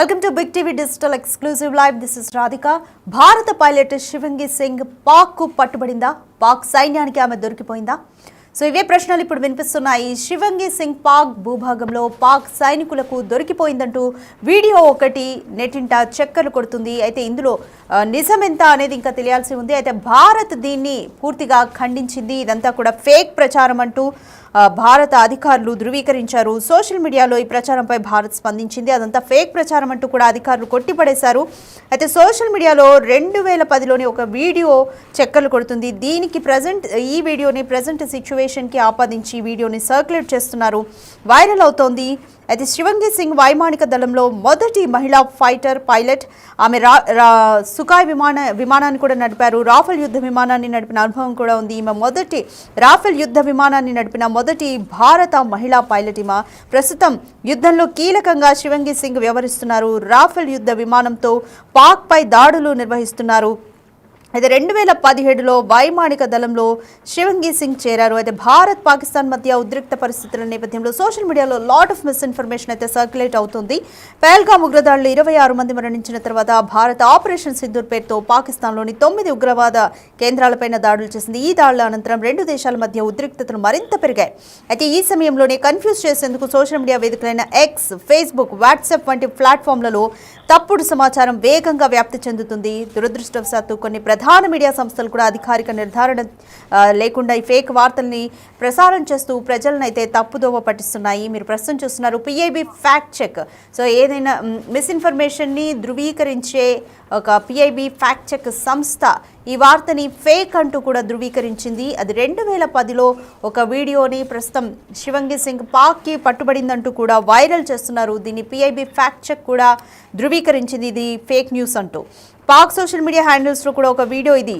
Welcome to big TV digital exclusive live. This is Radhika. భారత pilot శివంగి Singh Pak కు పట్టుబడిందా? పాక్ సైన్యానికి ఆమె దొరికిపోయిందా? సో ఇవే ప్రశ్నలు ఇప్పుడు వినిపిస్తున్నాయి. శివంగి సింగ్ పాక్ భూభాగంలో పాక్ సైనికులకు దొరికిపోయిందంటూ వీడియో ఒకటి నెట్టింట చక్కర్లు కొడుతుంది. అయితే ఇందులో నిజమెంత అనేది ఇంకా తెలియాల్సి ఉంది. అయితే భారత్ దీన్ని పూర్తిగా ఖండించింది. ఇదంతా కూడా ఫేక్ ప్రచారం అంటూ భారత అధికారులు ధృవీకరించారు. సోషల్ మీడియాలో ఈ ప్రచారంపై భారత్ స్పందించింది. అదంతా ఫేక్ ప్రచారం అంటూ కూడా అధికారులు కొట్టిపడేశారు. అయితే సోషల్ మీడియాలో 2010లోని ఒక వీడియో చక్కర్లు కొడుతుంది. దీనికి ఈ వీడియోని ప్రజెంట్ సిచ్యువేషన్కి ఆపాదించి వీడియోని సర్క్యులేట్ చేస్తున్నారు. వైరల్ అవుతోంది. అయితే శివంగి సింగ్ వైమానిక దళంలో మొదటి మహిళా ఫైటర్ పైలట్. ఆమె సుఖాయ్ విమానాన్ని కూడా నడిపారు. రాఫెల్ యుద్ధ విమానాన్ని నడిపిన అనుభవం కూడా ఉంది. ఈమె మొదటి రాఫెల్ యుద్ధ విమానాన్ని నడిపిన మొదటి భారత మహిళా పైలట్. ఈమె ప్రస్తుతం యుద్ధంలో కీలకంగా శివంగి సింగ్ వ్యవహరిస్తున్నారు. రాఫెల్ యుద్ధ విమానంతో పాక్ పై దాడులు నిర్వహిస్తున్నారు. అయితే 2017లో వైమానిక దళంలో శివంగి సింగ్ చేరారు. అయితే భారత్ పాకిస్తాన్ మధ్య ఉద్రిక్త పరిస్థితుల నేపథ్యంలో సోషల్ మీడియాలో లాట్ ఆఫ్ మిస్ఇన్ఫర్మేషన్ అయితే సర్క్యులేట్ అవుతుంది. పహల్గామ్ ఉగ్రదాడులు 26 మంది మరణించిన తర్వాత భారత్ ఆపరేషన్ సింధూర్ పేరుతో పాకిస్తాన్లోని 9 ఉగ్రవాద కేంద్రాలపైన దాడులు చేసింది. ఈ దాడుల అనంతరం రెండు దేశాల మధ్య ఉద్రిక్తతలు మరింత పెరిగాయి. అయితే ఈ సమయంలోనే కన్ఫ్యూజ్ చేసేందుకు సోషల్ మీడియా వేదికలైన ఎక్స్, ఫేస్బుక్, వాట్సాప్ వంటి ప్లాట్ఫామ్లలో తప్పుడు సమాచారం వేగంగా వ్యాప్తి చెందుతుంది. దురదృష్టవశాత్తు కొన్ని ప్రధాన మీడియా సంస్థలు కూడా అధికారిక నిర్ధారణ లేకుండా ఈ ఫేక్ వార్తల్ని ప్రసారం చేస్తూ ప్రజలను అయితే తప్పుదోవ పట్టిస్తున్నాయి. మీరు ప్రస్తుతం చూస్తున్నారు పిఐబి ఫ్యాక్ట్ చెక్. సో ఏదైనా మిస్ఇన్ఫర్మేషన్ని ధృవీకరించే ఒక పిఐబి ఫ్యాక్ట్ చెక్ సంస్థ ఈ వార్తని ఫేక్ అంటూ కూడా ధృవీకరించింది. అది 2010లో ఒక వీడియోని ప్రస్తుతం శివంగి సింగ్ పాక్కి పట్టుబడిందంటూ కూడా వైరల్ చేస్తున్నారు. దీన్ని పిఐబి ఫ్యాక్ట్ చెక్ కూడా ధృవీకరించింది ఇది ఫేక్ న్యూస్ అంటూ. పాక్ సోషల్ మీడియా హ్యాండిల్స్లో కూడా ఒక వీడియో ఇది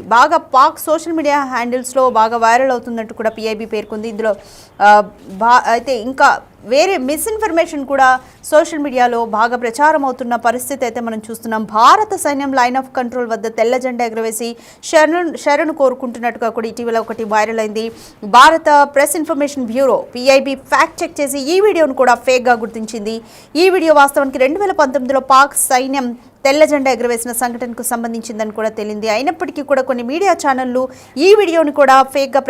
పాక్ సోషల్ మీడియా హ్యాండిల్స్లో బాగా వైరల్ అవుతుందంటూ కూడా పిఐబి పేర్కొంది. ఇందులో అయితే ఇంకా వేరే మిస్ఇన్ఫర్మేషన్ కూడా సోషల్ మీడియాలో బాగా ప్రచారం అవుతున్న పరిస్థితి అయితే మనం చూస్తున్నాం. భారత సైన్యం లైన్ ఆఫ్ కంట్రోల్ వద్ద తెల్ల జెండా ఎగరవేసి శరణు కోరుకుంటున్నట్టుగా కూడా ఇటీవల ఒకటి వైరల్ అయింది. భారత press information bureau PIB fact check చేసి ఈ వీడియోను కూడా ఫేక్గా గుర్తించింది. ఈ వీడియో వాస్తవానికి 2019లో పాక్ సైన్యం తెల్ల జెండా ఎగరవేసిన సంఘటనకు సంబంధించిందని కూడా తేలింది. అయినప్పటికీ కూడా కొన్ని మీడియా ఛానళ్లు ఈ వీడియోని కూడా ఫేక్గా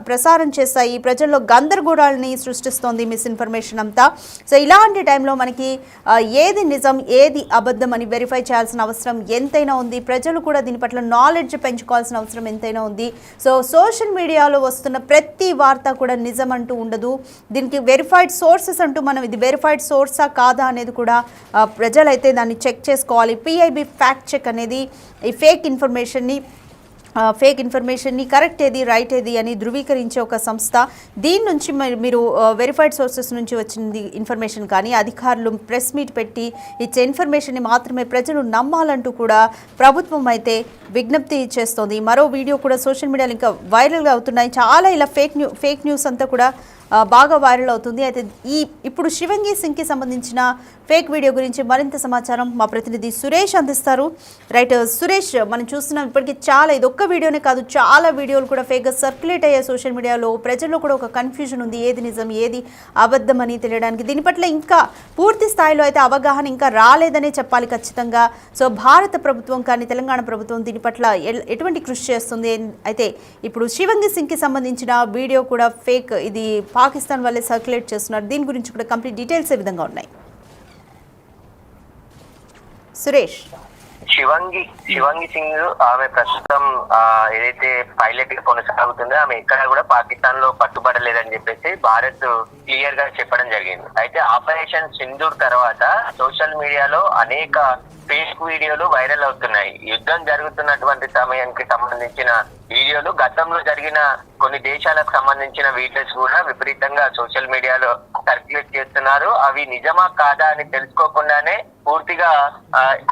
ప్రసారం చేస్తాయి. ప్రజల్లో గందరగోళాలని సృష్టిస్తోంది మిస్ఇన్ఫర్మేషన్ అంతా. సో ఇలాంటి టైంలో మనకి ఏది నిజం ఏది అబద్ధం అని వెరిఫై చేయాల్సిన అవసరం ఎంతైనా ఉంది. ప్రజలు కూడా దీని పట్ల నాలెడ్జ్ పెంచుకోవాల్సిన అవసరం ఎంతైనా ఉంది. సో సోషల్ మీడియాలో వస్తున్న ప్రతి వార్త కూడా నిజం అంటూ ఉండదు. దీనికి వెరిఫైడ్ సోర్సెస్ అంటూ మనం ఇది వెరిఫైడ్ సోర్సా కాదా అనేది కూడా ప్రజలైతే దాన్ని చెక్ చేసుకోవాలి. పిఐబి ఫ్యాక్ట్ చెక్ అనేది ఈ ఫేక్ ఇన్ఫర్మేషన్ని కరెక్ట్ ఏది రైట్ ఏది అని ధృవీకరించే ఒక సంస్థ. దీని నుంచి మీరు వెరిఫైడ్ సోర్సెస్ నుంచి వచ్చింది ఇన్ఫర్మేషన్ కానీ అధికారులు ప్రెస్ మీట్ పెట్టి ఇచ్చే ఇన్ఫర్మేషన్ని మాత్రమే ప్రజలు నమ్మాలంటూ కూడా ప్రభుత్వం అయితే విజ్ఞప్తి చేస్తోంది. మరో వీడియో కూడా సోషల్ మీడియాలో ఇంకా వైరల్గా అవుతున్నాయి. చాలా ఇలా ఫేక్ న్యూస్ అంతా కూడా బాగా వైరల్ అవుతుంది. అయితే ఇప్పుడు శివంగి సింగ్కి సంబంధించిన ఫేక్ వీడియో గురించి మరింత సమాచారం మా ప్రతినిధి సురేష్ అందిస్తారు. రైట్ సురేష్, మనం చూస్తున్నాం ఇప్పటికీ చాలా ఇది ఒక్క వీడియోనే కాదు చాలా వీడియోలు కూడా ఫేక్గా సర్క్యులేట్ అయ్యాయి సోషల్ మీడియాలో. ప్రజల్లో కూడా ఒక కన్ఫ్యూజన్ ఉంది ఏది నిజం ఏది అబద్ధం అని తెలియడానికి. దీని పట్ల ఇంకా పూర్తి స్థాయిలో అయితే అవగాహన ఇంకా రాలేదనే చెప్పాలి ఖచ్చితంగా. సో భారత ప్రభుత్వం కానీ తెలంగాణ ప్రభుత్వం దీని పట్ల ఎటువంటి కృషి చేస్తుంది? అయితే ఇప్పుడు శివంగి సింగ్కి సంబంధించిన వీడియో కూడా ఫేక్, ఇది పాకిస్తాన్ వల్లే సర్క్యులేట్ చేస్తున్నారు. దీని గురించి కూడా కంప్లీట్ డీటెయిల్స్ ఏ విధంగా ఉన్నాయి సురేష్? శివంగి సింగ్ ఆమె ప్రస్తుతం ఏదైతే పైలట్ గా కొనసాగుతుందో ఆమె ఎక్కడా కూడా పాకిస్తాన్ లో పట్టుబడలేదని చెప్పేసి భారత్ క్లియర్ గా చెప్పడం జరిగింది. అయితే ఆపరేషన్ సింధూర్ తర్వాత సోషల్ మీడియాలో అనేక ఫేక్ వీడియోలు వైరల్ అవుతున్నాయి. యుద్ధం జరుగుతున్నటువంటి సమయానికి సంబంధించిన వీడియోలు, గతంలో జరిగిన కొన్ని దేశాలకు సంబంధించిన వీడియోస్ కూడా విపరీతంగా సోషల్ మీడియాలో సర్క్యులేట్ చేస్తున్నారు. అవి నిజమా కాదా అని తెలుసుకోకుండానే పూర్తిగా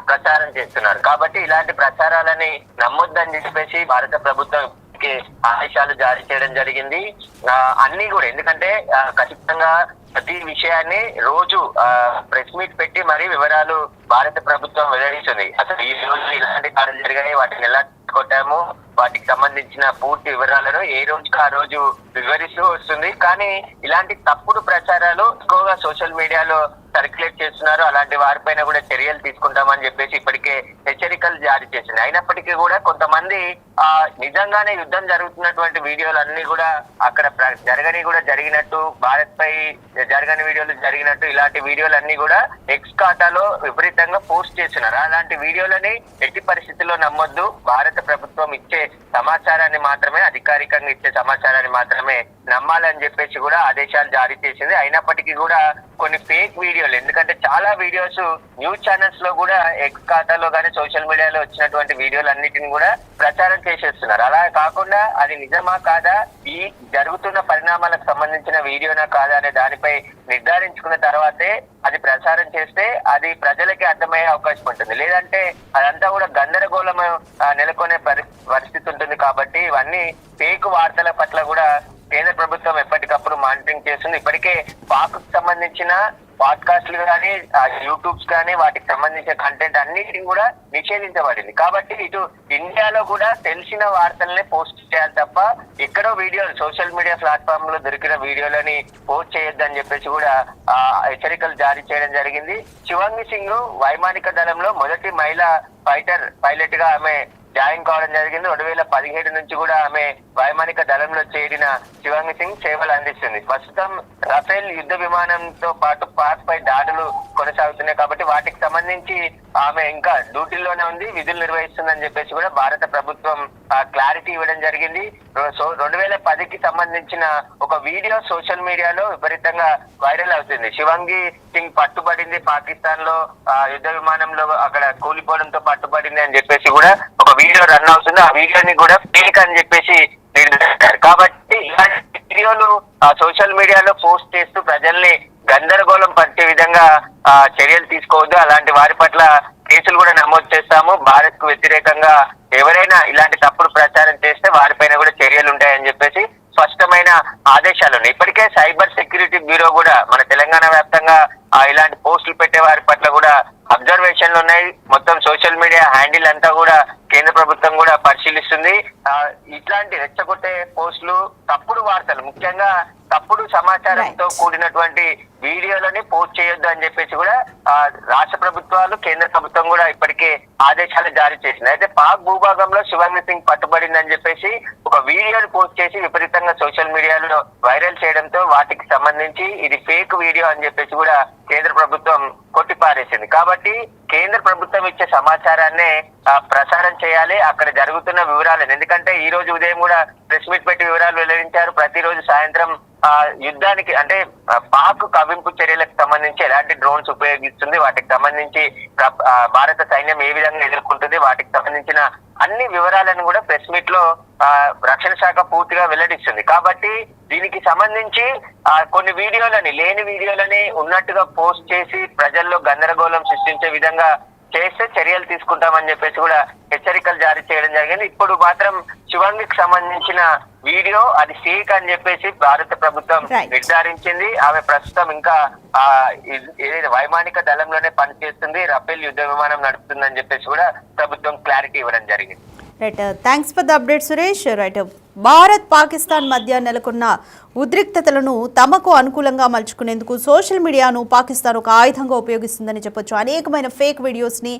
ప్రచారం చేస్తున్నారు. కాబట్టి ఇలాంటి ప్రచారాలని నమ్మొద్దని చెప్పేసి భారత ప్రభుత్వం ఆదేశాలు జారీ చేయడం జరిగింది. అన్ని కూడా ఎందుకంటే ఖచ్చితంగా ప్రతి విషయాన్ని రోజు ప్రెస్ మీట్ పెట్టి మరీ వివరాలు భారత ప్రభుత్వం వెల్లడిస్తుంది. అసలు ఈ రోజు ఇలాంటి దాడులు జరిగాయి, వాటిని ఎలా కొట్టాము, వాటికి సంబంధించిన పూర్తి వివరాలను ఏ రోజుకి ఆ రోజు వివరిస్తూ వస్తుంది. కానీ ఇలాంటి తప్పుడు ప్రచారాలు ఎక్కువగా సోషల్ మీడియాలో సర్క్యులేట్ చేస్తున్నారు, అలాంటి వారిపైన కూడా చర్యలు తీసుకుంటామని చెప్పేసి ఇప్పటికే హెచ్చరికలు జారీ చేసింది. అయినప్పటికీ కూడా కొంతమంది నిజంగానే యుద్ధం జరుగుతున్నటువంటి వీడియోలన్నీ కూడా అక్కడ జరిగినట్టు, భారత్ పై జరగని వీడియోలు జరిగినట్టు ఇలాంటి వీడియోలన్నీ కూడా ఎక్స్ ఖాతాలో విపరీతంగా పోస్ట్ చేస్తున్నారు. అలాంటి వీడియోలని ఎట్టి పరిస్థితుల్లో నమ్మొద్దు. భారత ప్రభుత్వం ఇచ్చే సమాచారాన్ని మాత్రమే, అధికారికంగా ఇచ్చే సమాచారాన్ని మాత్రమే నమ్మాలని చెప్పేసి కూడా ఆదేశాలు జారీ చేసింది. అయినప్పటికీ కూడా కొన్ని ఫేక్ వీడియోలు, ఎందుకంటే చాలా వీడియోస్ న్యూస్ ఛానల్స్ లో కూడా ఎక్స్ ఖాతాలో కానీ సోషల్ మీడియాలో వచ్చినటువంటి వీడియోలు అన్నిటిని కూడా ప్రచారం చేసేస్తున్నారు. అలా కాకుండా అది నిజమా కాదా, ఈ జరుగుతున్న పరిణామాలకు సంబంధించిన వీడియోనా కాదా అనే దానిపై నిర్ధారించుకున్న తర్వాతే అది ప్రచారం చేస్తే అది ప్రజలకి అర్థమయ్యే అవకాశం ఉంటుంది. లేదంటే అదంతా కూడా గందరగోళం నెలకొనే పరిస్థితి ఉంటుంది. కాబట్టి ఇవన్నీ ఫేక్ వార్తల పట్ల కూడా కేంద్ర ప్రభుత్వం ఎప్పటికప్పుడు మానిటరింగ్ చేస్తుంది. ఇప్పటికే పాక్ సంబంధించిన పాడ్కాస్ట్లు కానీ, యూట్యూబ్స్ కానీ, వాటికి సంబంధించిన కంటెంట్ అన్నిటిని కూడా నిషేధించబడింది. కాబట్టి ఇటు ఇండియాలో కూడా తెలిసిన వార్తలనే పోస్ట్ చేయాలి తప్ప ఎక్కడో వీడియోలు సోషల్ మీడియా ప్లాట్ఫామ్ లో దొరికిన వీడియోలని పోస్ట్ చేయొద్దని చెప్పేసి కూడా హెచ్చరికలు జారీ చేయడం జరిగింది. శివాంగి సింగ్ వైమానిక దళంలో మొదటి మహిళా పైలట్ గా ఆమె జాయిన్ కావడం జరిగింది. 2017 నుంచి కూడా ఆమె వైమానిక దళంలో చేరిన శివాంగి సింగ్ సేవలు అందిస్తుంది. ప్రస్తుతం రఫేల్ యుద్ధ విమానంతో పాటు పాక్ పై దాడులు కొనసాగుతున్నాయి. కాబట్టి వాటికి సంబంధించి ఆమె ఇంకా డ్యూటీలోనే ఉంది, విధులు నిర్వహిస్తుందని చెప్పేసి కూడా భారత ప్రభుత్వం క్లారిటీ ఇవ్వడం జరిగింది. 2010కి సంబంధించిన ఒక వీడియో సోషల్ మీడియాలో విపరీతంగా వైరల్ అవుతుంది. శివాంగి సింగ్ పట్టుబడింది పాకిస్తాన్ లో యుద్ధ విమానంలో, అక్కడ కూలిపోవడంతో పట్టుబడింది అని చెప్పేసి కూడా ఒక వీడియో రన్ అవుతుంది. ఆ వీడియోని కూడా ఫేక్ అని చెప్పేసి నిర్ధారించారు. కాబట్టి ఇలాంటి వీడియోలు సోషల్ మీడియాలో పోస్ట్ చేస్తూ ప్రజల్ని గందరగోళం పట్టే విధంగా చర్యలు తీసుకోవద్దు. అలాంటి వారి పట్ల కేసులు కూడా నమోదు చేస్తాము. భారత్ కు వ్యతిరేకంగా ఎవరైనా ఇలాంటి తప్పుడు ప్రచారం చేస్తే వారిపైన కూడా చర్యలు ఉంటాయని చెప్పేసి స్పష్టమైన ఆదేశాలు ఉన్నాయి. ఇప్పటికే సైబర్ సెక్యూరిటీ బ్యూరో కూడా మన తెలంగాణ వ్యాప్తంగా ఇలాంటి పోస్టులు పెట్టే వారి పట్ల కూడా అబ్జర్వేషన్లు ఉన్నాయి. మొత్తం సోషల్ మీడియా హ్యాండిల్ అంతా కూడా కేంద్ర ప్రభుత్వం కూడా పరిశీలిస్తుంది. ఇట్లాంటి రెచ్చగొట్టే పోస్టులు, తప్పుడు వార్తలు, ముఖ్యంగా తప్పుడు సమాచారంతో కూడినటువంటి వీడియోలని పోస్ట్ చేయొద్దు అని చెప్పేసి కూడా రాష్ట్ర ప్రభుత్వాలు, కేంద్ర ప్రభుత్వం కూడా ఇప్పటికే ఆదేశాలు జారీ చేసింది. అయితే పాక్ భూభాగంలో శివాంగి సింగ్ పట్టుబడిందని చెప్పేసి ఒక వీడియోని పోస్ట్ చేసి విపరీతంగా సోషల్ మీడియాలో వైరల్ చేయడంతో వాటికి సంబంధించి ఇది ఫేక్ వీడియో అని చెప్పేసి కూడా కేంద్ర ప్రభుత్వం కొట్టిపారేసింది. కాబట్టి కేంద్ర ప్రభుత్వం ఇచ్చే సమాచారాన్ని ప్రసారం చేయాలి, అక్కడ జరుగుతున్న వివరాలను. ఎందుకంటే ఈ రోజు ఉదయం కూడా ప్రెస్ మీట్ పెట్టి వివరాలు వెల్లడించారు. ప్రతిరోజు సాయంత్రం యుద్ధానికి అంటే పాక్ కవింపు చర్యలకు సంబంధించి ఎలాంటి డ్రోన్స్ ఉపయోగిస్తుంది, వాటికి సంబంధించి భారత సైన్యం ఏ విధంగా ఎదుర్కొంటుంది, వాటికి సంబంధించిన అన్ని వివరాలను కూడా ప్రెస్ మీట్ లో రక్షణ శాఖ పూర్తిగా వెల్లడిస్తుంది. కాబట్టి దీనికి సంబంధించి కొన్ని వీడియోలని, లేని వీడియోలని ఉన్నట్టుగా పోస్ట్ చేసి ప్రజల్లో గందరగోళం సృష్టించే విధంగా చేస్తే చర్యలు తీసుకుంటామని చెప్పేసి కూడా హెచ్చరికలు జారీ చేయడం జరిగింది. ఇప్పుడు మాత్రం శివాంగికి సంబంధించిన వీడియో అది ఫేక్ అని చెప్పేసి భారత ప్రభుత్వం నిర్ధారించింది. ఆమె ప్రస్తుతం ఇంకా ఏదైతే వైమానిక దళంలోనే పనిచేస్తుంది, రఫేల్ యుద్ధ విమానం నడుపుతుందని చెప్పేసి కూడా ప్రభుత్వం క్లారిటీ ఇవ్వడం జరిగింది. Right, thanks for the update Suresh. Right, Bharat Pakistan మధ్య నెలకొన్న ఉద్రిక్తతలను తమకు అనుకూలంగా మలుచుకునేందుకు సోషల్ మీడియాను పాకిస్తాన్ ఒక ఆయుధంగా ఉపయోగిస్తుందని చెప్పొచ్చు. అనేకమైన ఫేక్ వీడియోస్ని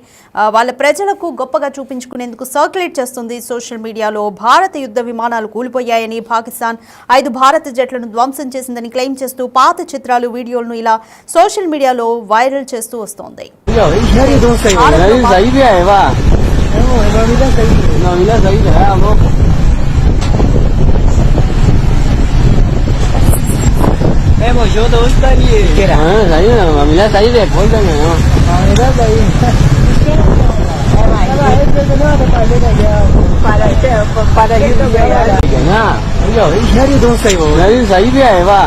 వాళ్ళ ప్రజలకు గొప్పగా చూపించుకునేందుకు సర్క్యులేట్ చేస్తుంది సోషల్ మీడియాలో. భారత యుద్ధ విమానాలు కూలిపోయాయని, పాకిస్తాన్ 5 భారత జట్లను ధ్వంసం చేసిందని క్లెయిమ్ చేస్తూ పాత చిత్రాలు, వీడియోలను ఇలా సోషల్ మీడియాలో వైరల్ చేస్తూ వస్తోంది. một số tôi tới gì kia đã thấy mà mình đã thấy đẹp quá này không người đó thì phải đây nha bây giờ cái xe đi tôi xây bộ đấy giấy về mà